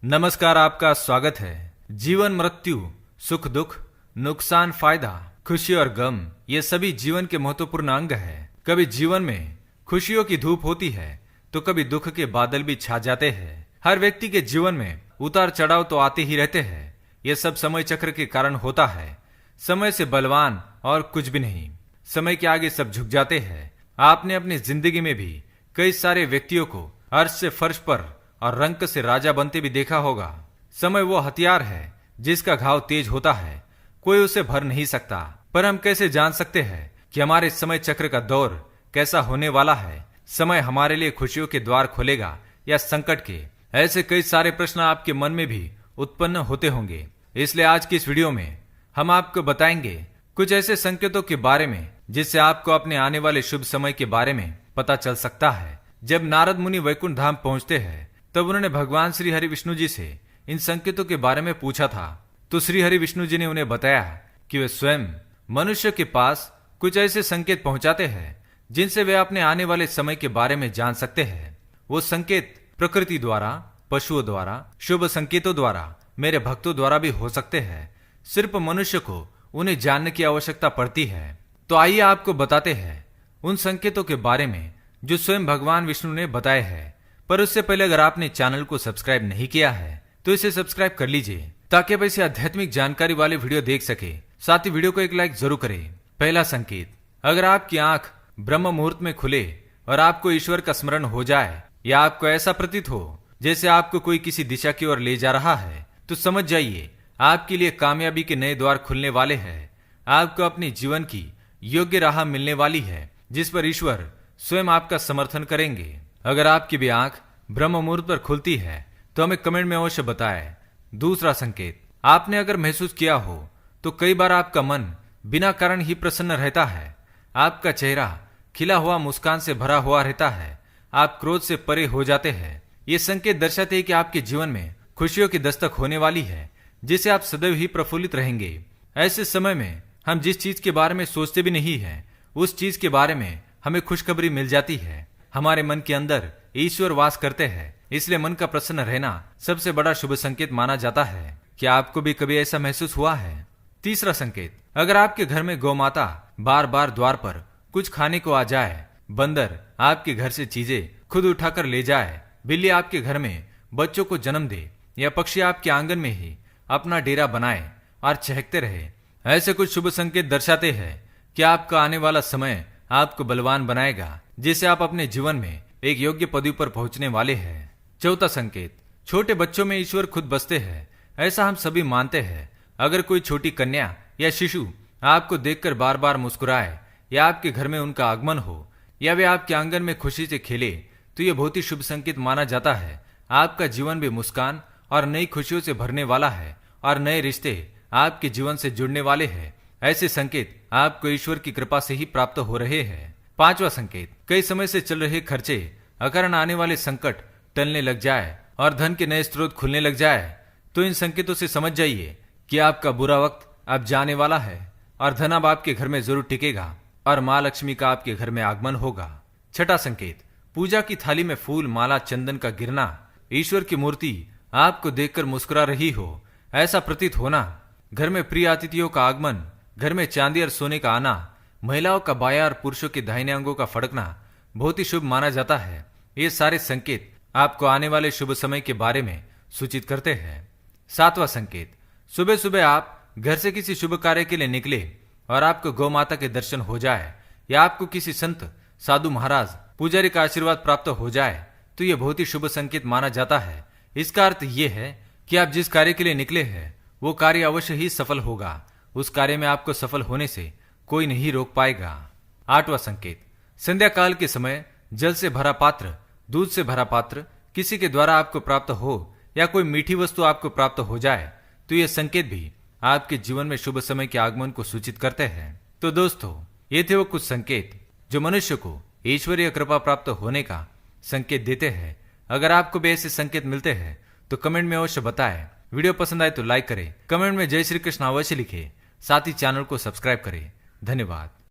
नमस्कार, आपका स्वागत है। जीवन, मृत्यु, सुख दुख, नुकसान, फायदा, खुशी और गम, ये सभी जीवन के महत्वपूर्ण अंग है। कभी जीवन में खुशियों की धूप होती है तो कभी दुख के बादल भी छा जाते हैं। हर व्यक्ति के जीवन में उतार चढ़ाव तो आते ही रहते हैं। ये सब समय चक्र के कारण होता है। समय से बलवान और कुछ भी नहीं। समय के आगे सब झुक जाते हैं। आपने अपनी जिंदगी में भी कई सारे व्यक्तियों को अर्श से फर्श पर और रंक से राजा बनते भी देखा होगा। समय वो हथियार है जिसका घाव तेज होता है, कोई उसे भर नहीं सकता। पर हम कैसे जान सकते हैं कि हमारे समय चक्र का दौर कैसा होने वाला है? समय हमारे लिए खुशियों के द्वार खोलेगा या संकट के? ऐसे कई सारे प्रश्न आपके मन में भी उत्पन्न होते होंगे। इसलिए आज की इस वीडियो में हम आपको बताएंगे कुछ ऐसे संकेतों के बारे में जिससे आपको अपने आने वाले शुभ समय के बारे में पता चल सकता है। जब नारद मुनि वैकुंठ धाम पहुंचते हैं तब उन्होंने भगवान श्री हरि विष्णु जी से इन संकेतों के बारे में पूछा था। तो श्री हरि विष्णु जी ने उन्हें बताया कि वे स्वयं मनुष्य के पास कुछ ऐसे संकेत पहुंचाते हैं जिनसे वे अपने आने वाले समय के बारे में जान सकते हैं। वो संकेत प्रकृति द्वारा, पशुओं द्वारा, शुभ संकेतों द्वारा, मेरे भक्तों द्वारा भी हो सकते हैं। सिर्फ मनुष्य को उन्हें जानने की आवश्यकता पड़ती है। तो आइए आपको बताते हैं उन संकेतों के बारे में जो स्वयं भगवान विष्णु ने बताए हैं। पर उससे पहले अगर आपने चैनल को सब्सक्राइब नहीं किया है तो इसे सब्सक्राइब कर लीजिए ताकि आप ऐसी आध्यात्मिक जानकारी वाले वीडियो देख सके। साथ ही वीडियो को एक लाइक जरूर करें। पहला संकेत, अगर आपकी आंख ब्रह्म मुहूर्त में खुले और आपको ईश्वर का स्मरण हो जाए या आपको ऐसा प्रतीत हो जैसे आपको कोई किसी दिशा की ओर ले जा रहा है, तो समझ जाइए आपके लिए कामयाबी के नए द्वार खुलने वाले हैं। आपको अपने जीवन की योग्य राह मिलने वाली है जिस पर ईश्वर स्वयं आपका समर्थन करेंगे। अगर आपकी भी आंख ब्रह्म मुहूर्त पर खुलती है तो हमें कमेंट में अवश्य बताएं। दूसरा संकेत, आपने अगर महसूस किया हो तो कई बार आपका मन बिना कारण ही प्रसन्न रहता है। आपका चेहरा खिला हुआ मुस्कान से भरा हुआ रहता है। आप क्रोध से परे हो जाते हैं। ये संकेत दर्शाते हैं कि आपके जीवन में खुशियों की दस्तक होने वाली है जिससे आप सदैव ही प्रफुल्लित रहेंगे। ऐसे समय में हम जिस चीज के बारे में सोचते भी नहीं है उस चीज के बारे में हमें खुशखबरी मिल जाती है। हमारे मन के अंदर ईश्वर वास करते हैं, इसलिए मन का प्रसन्न रहना सबसे बड़ा शुभ संकेत माना जाता है। क्या आपको भी कभी ऐसा महसूस हुआ है? तीसरा संकेत, अगर आपके घर में गौ माता बार बार द्वार पर कुछ खाने को आ जाए, बंदर आपके घर से चीजें खुद उठाकर ले जाए, बिल्ली आपके घर में बच्चों को जन्म दे या पक्षी आपके आंगन में ही अपना डेरा बनाए और चहकते रहे, ऐसे कुछ शुभ संकेत दर्शाते हैं कि आपका आने वाला समय आपको बलवान बनाएगा जिससे आप अपने जीवन में एक योग्य पदवी पर पहुंचने वाले हैं। चौथा संकेत, छोटे बच्चों में ईश्वर खुद बसते हैं, ऐसा हम सभी मानते हैं। अगर कोई छोटी कन्या या शिशु आपको देखकर बार बार मुस्कुराए या आपके घर में उनका आगमन हो या वे आपके आंगन में खुशी से खेले तो ये बहुत ही शुभ संकेत माना जाता है। आपका जीवन भी मुस्कान और नई खुशियों से भरने वाला है और नए रिश्ते आपके जीवन से जुड़ने वाले हैं। ऐसे संकेत आपको ईश्वर की कृपा से ही प्राप्त हो रहे हैं। पांचवा संकेत, कई समय से चल रहे खर्चे, अकारण आने वाले संकट टलने लग जाए और धन के नए स्रोत खुलने लग जाए तो इन संकेतों से समझ जाइए कि आपका बुरा वक्त अब जाने वाला है और धन अब आपके घर में जरूर टिकेगा और माँ लक्ष्मी का आपके घर में आगमन होगा। छठा संकेत, पूजा की थाली में फूल, माला, चंदन का गिरना, ईश्वर की मूर्ति आपको देखकर मुस्कुरा रही हो ऐसा प्रतीत होना, घर में प्रिय अतिथियों का आगमन, घर में चांदी और सोने का आना, महिलाओं का बायां और पुरुषों के दाहिने अंगों का फड़कना बहुत ही शुभ माना जाता है। ये सारे संकेत आपको आने वाले शुभ समय के बारे में सूचित करते हैं। सातवां संकेत, सुबह सुबह आप घर से किसी शुभ कार्य के लिए निकले और आपको गौ माता के दर्शन हो जाए या आपको किसी संत, साधु महाराज, पुजारी का आशीर्वाद प्राप्त हो जाए तो यह बहुत ही शुभ संकेत माना जाता है। इसका अर्थ यह है कि आप जिस कार्य के लिए निकले हैं वो कार्य अवश्य ही सफल होगा। उस कार्य में आपको सफल होने से कोई नहीं रोक पाएगा। आठवां संकेत, संध्या काल के समय जल से भरा पात्र, दूध से भरा पात्र किसी के द्वारा आपको प्राप्त हो या कोई मीठी वस्तु आपको प्राप्त हो जाए तो ये संकेत भी आपके जीवन में शुभ समय के आगमन को सूचित करते हैं। तो दोस्तों, ये थे वो कुछ संकेत जो मनुष्य को ईश्वरीय कृपा प्राप्त होने का संकेत देते हैं। अगर आपको भी ऐसे संकेत मिलते हैं तो कमेंट में अवश्य बताएं। वीडियो पसंद आए तो लाइक करें, कमेंट में जय श्री कृष्ण अवश्य लिखें, साथ ही चैनल को सब्सक्राइब करें। धन्यवाद।